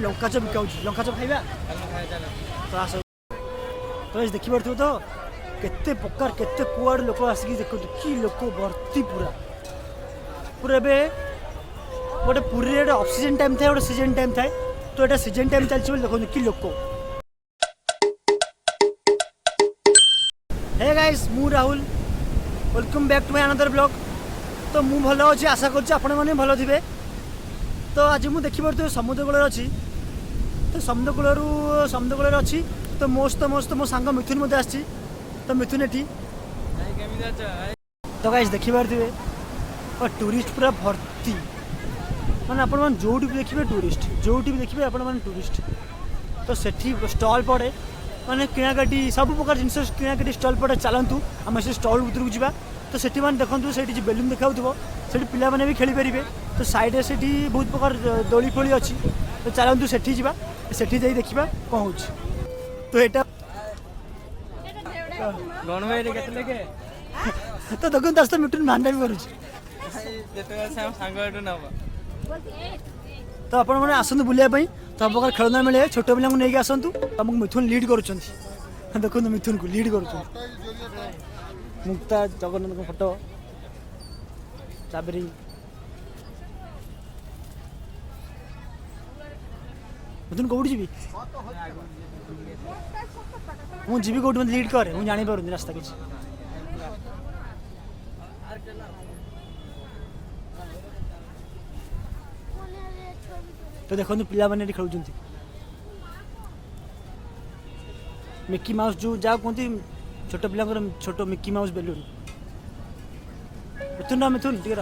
लंका चप बिका लंका चप खाइबा तो आस तो देखि पारथु तो केते प्रकार केते कुआड़ लोक आसिक देखो कि लोक भर्ती पूरा पूरा बे गोटे पुरी रे ऑक्सीजन टाइम थाए गोटे सीजन टाइम थाए तो एटा सीजन टाइम चलछि देखो कि लोक। हे गाइस मु Rahul welcome back to my another blog. तो मु भलो अछि आशा करछि आपण माने भलो थिबे। तो आज मु देखि परतो समुद्र कूल अछि तो समुद्र कूल अछि तो मस्त मो सांग मिथुन मते आछि तो मिथुन एठी तो गाइस देखि पारथिबे और टूरिस्ट पूरा भर्ती माने आपण मान जोडी भी देखिबे टूरिस्ट जोडी भी देखिबे आपण मान टूरिस्ट तो सेठी स्टॉल पड़े माने किणाकाटी सब प्रकार जिनस किणाकाटी स्टॉल पड़े चलतु आम से स्टॉल भीतर को जीवा तो सेठी मान देखंतु सेठी बेलून देखाउथबो सेठी पिला माने भी खेली परिबे तो साइड रे सेठी बहुत प्रकार दोली फोली अछि तो चलतु सेठी जीवा सेठी जाई देखिबा कोन होछ तो एटा गण भाई रे केतले के तो देखन दस्त मिटन भांडा भी करू जेते सांग एटु नबा तो आपण माने आसंतु बुलिया पई तो प्रकार खेलना मिले छोट पिला को नेकी आसंतु तुमको मिथुन लीड करूछंती देखो मिथुन को लीड करूछंती मुक्ता जगन्नाथ को फोटो चाबरी मिथुन कोउडी जीवी मु जीवी कोउडी मत लीड करे मु जानि पारुनी रास्ता किछ तो देखो पिला मैंने खेलुंट मिक्की माउस जो जा कहती छोट पिला छोट मिक्की माउस बेलून मिथुन मिथुन टे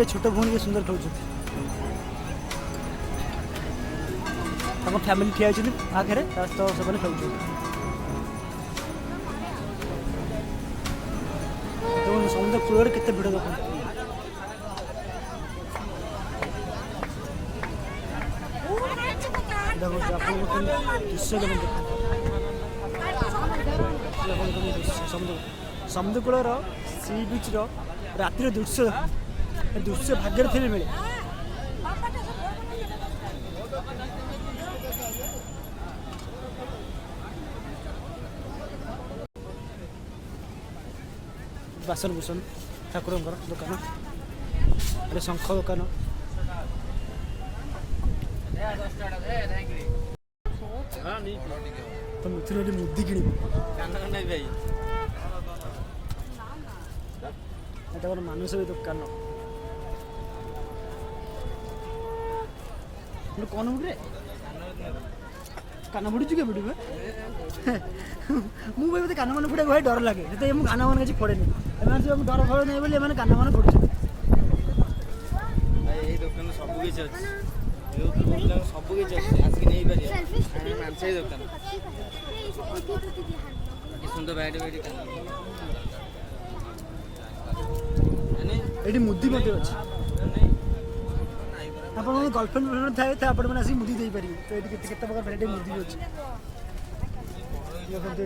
छोट भौणी के सुंदर खेल फैमिली ठिया आगे तो से खेल समुद्र कूल के भिड़ देख दृश्य समुद्र कूल सी बीच रातिर दृश्य दृश्य भाग्य थे मिले बासन बुसन ठाकुर दुकान अरे शंख दुकान तो मिथुन मुदी कि मानुष भी दुकान कौन उठे कान फुड़ी के बुड़ मुझे कान मान फुड़ा भाई डर लगे तो मुझे कान मान किसी फोड़े नहीं डर फल नहीं बोली कान मान फोड़ सब किसी आसिक नहीं पारे मानसाई दुकान सुंदर बैठ बैठ ये मुदी मत अच्छे आप गर्लफ्रेंड थाए तो आपण मैंने मुदी दे पारे तो ये केते प्रकार भेराइटी मुदी भी अच्छे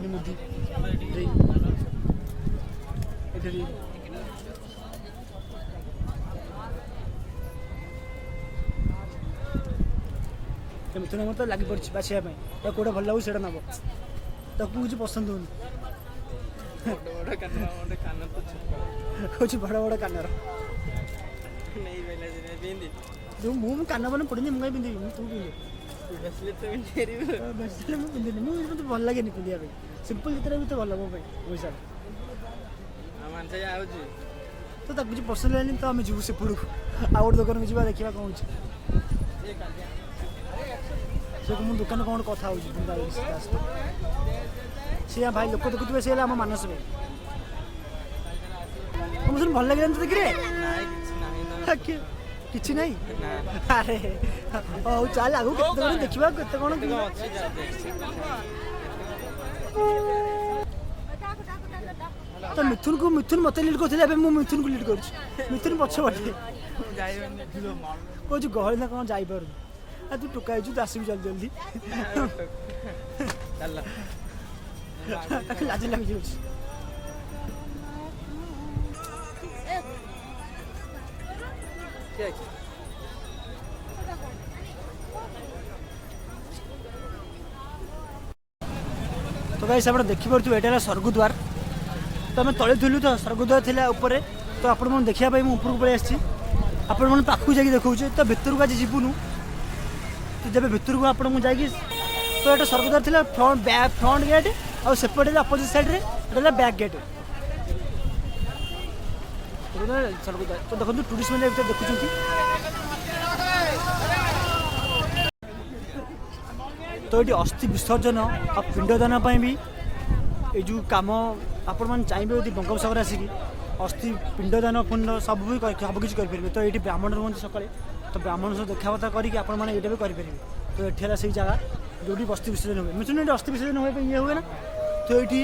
मुदी मिथुन मत लगी पड़ी बाछा तो कौटा भल लगे से नब तो कुछ पसंद हो बड़ बड़ कान मुझे कान मान पड़े मुझे पिंधि तू पिंधि मुझे भल लगे पिंधा सिंपल जितने भी तो भल मो पैसा तो कुछ पसंद है तो आम जीव सेपड़ को आउट दुकान को जा देखा कौन से मो दुकान कौन कथा सी भाई लोक देखुए सी आम मानस भाई मुझे भल लगे देखिए किसी नहीं अरे हौ चल आगु केते देखिबा केते कोन तो मिथुन मत लीड कर मिथुन को लीड कर मिथुन पछ बाटे कौन गहली ना कौन जापर तू टोका तू आसबि जल्दी जल्दी ଚାଲ लाज लग जाऊँ तो गाइस आप देखिपुर यहाँ स्वर्गद्वार तो आम तले थिलु तो स्वर्गद्वार थिला ऊपर तो आपण मन देखिया भाई ऊपर को पलि आसी आपण मन पाखु जाकि देखौछे तो भितर को आज जीवुनु तो जब भितर को आपण मु जाकि तो एटा स्वर्गद्वार थिला फ्रंट गेट और सेपटे अपोजिट साइड रे एटा बैक गेट स्वर्गद्वार तो देखो टूरिस्ट मैंने देखुं तो ये अस्थि विसर्जन और पिंडदान भी ये जो कम आपण मैंने चाहिए यदि बंगोपसागर आसिक अस्थि पिंडदान कुंड सबकिछ करेंगे तो ये ब्राह्मण रुहति सकाଳେ तो ब्राह्मण सह देखाबता करके ये भी करेंगे तो ये से जगह जो अस्थि विसर्जन हुए मिशन ये अस्थि विसर्जन हुए ये हुए ना तो ये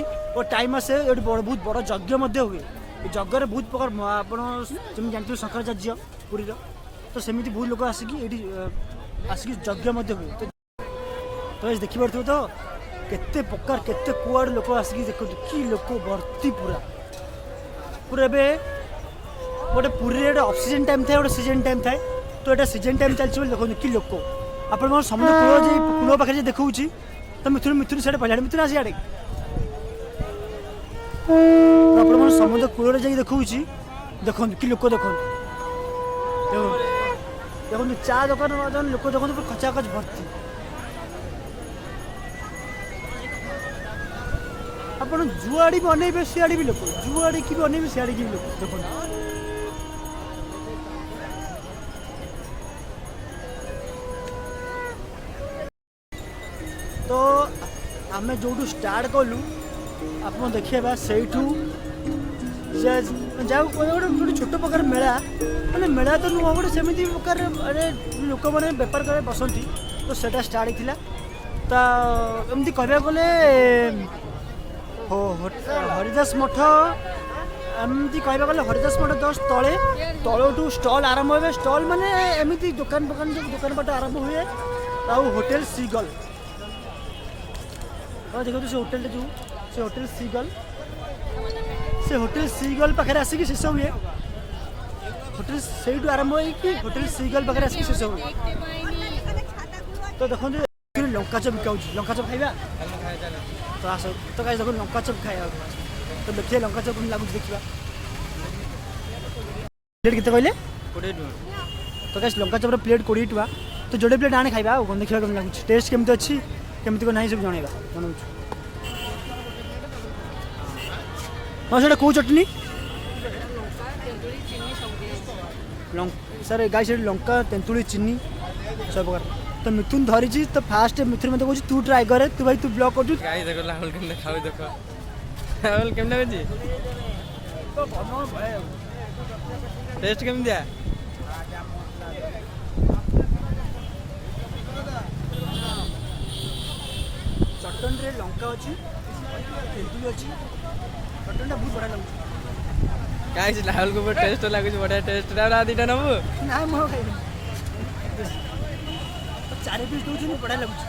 टाइम आसे ये बहुत बड़ यज्ञ हुए जगह बहुत प्रकार आप जानते शंकराचार्य पुरी तो सेमती बहुत लोग आसिक यज्ञ हुए तो देखिपे तो केते प्रकार केते कुआड़ लोक आसिक देखो कि लोक भर्ती पूरा पूरा ए गोटे पुरी ऑफ सीजन टाइम थाए गोटे सीजन टाइम थाए तो ये सीजन टाइम चलती देखो कि लोक आप समुद्र कूल पाखे देखा तो मिथुन मिथुन सीआड़े पहले मिथुन आस इे आप समुद्र कूल देखा देखो कि लोक देखो देखो चा दुकान लोक देखो खचाखच भर्ती आप जुआड़ी भी अनेबे सियाड़ी भी लोक जुआड़ी की भी अनेबे सियाड़ी की भी लोक देखो तो आम जो स्टार्ट कलु आप देखिए से जाओ गोटे छोट प्रकार मेला मैंने मेला तो नुह गोटे सेमती प्रकार लोक मैंने बेपार कर बसती तो सेटा स्टार्ट थी तो एमती कहवा गले हरिदास मठ एमती कहवा गले हरिदास मठ जस्ट तले तलू स्टल आरंभ हुए स्टल माने एमती दुकान दुकान जो दुकान बाट आरंभ हुए आ होटेल सीगल देखो से होटेल जो से होटेल सीगल पाखे आसिक शेष हुए होटेल से आरंभ हो होटेल सीगल पाखे आसिक शेष हुए तो देखो लंका चप बिका लंका चप खाइबा तो आस तो कहीं देखो लंका चप खाया तो देखिए लंका चप लगुच देखा प्लेट केते कहले 20 टका तो कहीं लंका चपर प्लेट 20 टका तो जोड़े प्लेट आने खाइबा कौन देखा कम लगुच टेस्ट केमती अच्छी केमती को नहीं सब जनइबा बनाऊँ हाँ से कौ चटनी सर गाई से लंका तेंतुली चीनी सब प्रकार तो मिथुन धरी तो फास्ट मिथुन मत कहूँ तू ट्राए करे तू भाई तू ब्लॉग कर गाइस देखो राहुल केमने खाओ देखो राहुल केमने बजी तो बनो भाई टेस्ट केम दिया चटन रे लंका अच्छी तेंतुली अच्छी चटन बहुत बढ़िया लगुच गाइस राहुल को टेस्ट लागुच बढ़िया टेस्ट रा दीटा नबु ना मो खाइ तो 4 पीस दूँ बढ़िया लगुच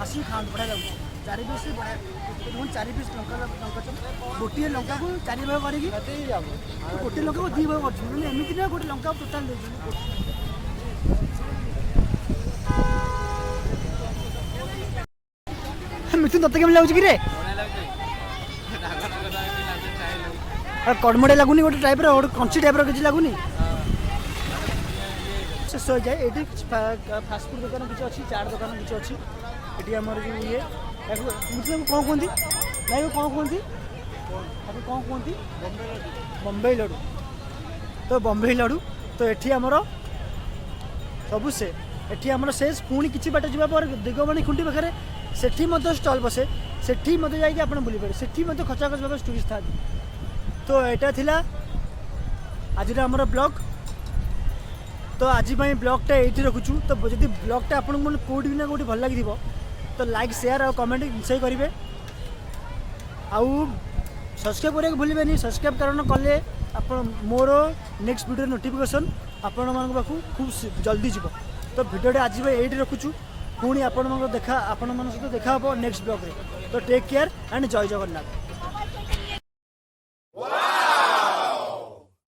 आसी खाँ बढ़िया लगुच 4 पीस बढ़िया 4 पीस लंका लंका चप गोटे लंका को 4 भाग कर गोटे लंका को 2 भाग कर एमती ना गोटे लंका टोटाल मिथुन तत्ते केम लगुच कि रे कड़मड़े लगुनि गोटे टाइप रो कंची टाइप रो किछि लगुनि शेष हो जाए ये फास्टफुड दुकान किसी अच्छी चाट दुकान किसी अच्छी ये आमर जो ये मुझे कौन कहती नहीं कौन कहती आप कौन कहती बम्बई लड्डू तो बम्बई लड्डू तो ये आमर सबू से ये आमर शेष पुणी किसी बाट जावार दिगमणि खुंटी पाखे सेठी स्टल बसे सेठी जाइए आप बुली पारे सेठी खचाखच भाव टूरिस्ट था तो यहाँ थिला आज आमर ब्लॉग तो आज ब्लॉगटा ये रखुचु तो जब ब्लॉगटा आप कौटी ना कौटी भल लगी तो लाइक शेयर और कमेंट निश्चय करेंगे आउ सब्सक्राइब करने भूलें सब्सक्राइब कारण कले आप मोर नेक्स्ट वीडियो नोटिफिकेशन आपण मान पाखु खूब जल्दी जीव तो भिडियोटी आज ये रखुचु पुणी आपण सहित देखा हे नेक्स्ट ब्लॉग रे तो टेक केयर एंड जय जगन्नाथ।